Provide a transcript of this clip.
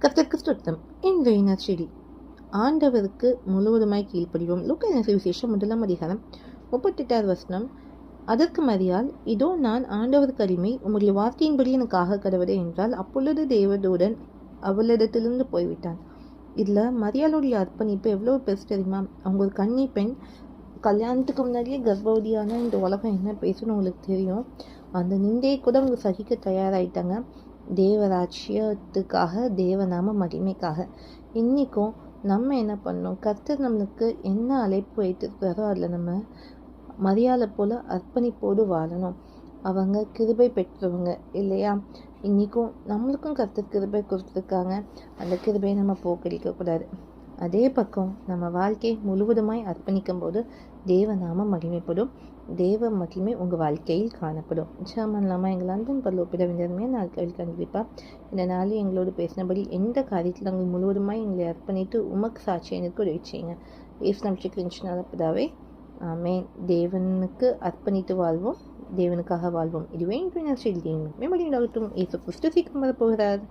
கர்த்தருக்கு ஸ்தோத்திரம். இன்றைய நற்செய்தி ஆண்டவருக்கு முழுவதுமாய் கீழ்ப்படிவோம். லூக்கா சுவிசேஷம் 1 அதிகாரம் 38 வசனம். அதற்கு மரியாள், இதோ நான் ஆண்டவருக்கு அடிமை, உம்முடைய வார்த்தையின்படி எனக்கு ஆக கடவுளே என்றால். அப்பொழுது தேவதூதன் அவளிடத்திலிருந்து போய்விட்டான். இதுல மரியாளுடைய அர்ப்பணிப்பு எவ்வளவு பெருசு தெரியுமா? அவங்க ஒரு கன்னி பெண், கல்யாணத்துக்கு முன்னாடியே கர்ப்பவதியான இந்த உலகம் என்ன பேசணும் உங்களுக்கு தெரியும். அந்த நிந்தையை கூட அவங்க சகிக்க தயாராயிட்டாங்க. தேவராட்சியத்துக்காக, தேவநாம மகிமைக்காக. இன்னைக்கும் நம்ம என்ன பண்ணோம்? கர்த்தர் நம்மளுக்கு என்ன அழைப்பு வைத்திருக்காரோ அதில் நம்ம மரியாதை போல அர்ப்பணிப்போடு வாழணும். அவங்க கிருபை பெற்றவங்க இல்லையா? இன்னைக்கும் நம்மளுக்கும் கர்த்தர் கிருபை கொடுத்துருக்காங்க. அந்த கிருபையை நம்ம போக்கடிக்கக்கூடாது. அதே பக்கம் நம்ம வாழ்க்கையை முழுவதுமாய் அர்ப்பணிக்கும் போது தேவநாம மகிமைப்படும். தேவ மகிமை உங்கள் வாழ்க்கையில் காணப்படும். ஜெபம் எங்கள் அன்பின் பரலோக பிதாவே, நாட்களில் கண்டிப்பாக இந்த நாளில் எங்களோடு பேசினபடி எந்த காரியத்தில் நாங்கள் முழுவதுமாய் எங்களை அர்ப்பணித்து உமக்கு சாட்சி எனக்கு உதவி செய்யுங்க. இயேசு நாமத்தில் பிதாவே, ஆமென். தேவனுக்கு அர்ப்பணித்து வாழ்வோம், தேவனுக்காக வாழ்வோம். இதுவே இன்றைய செய்தி. மேம்படியாகட்டும். இயேசு கிறிஸ்து சீக்கிரம் வரப்போகிறார்.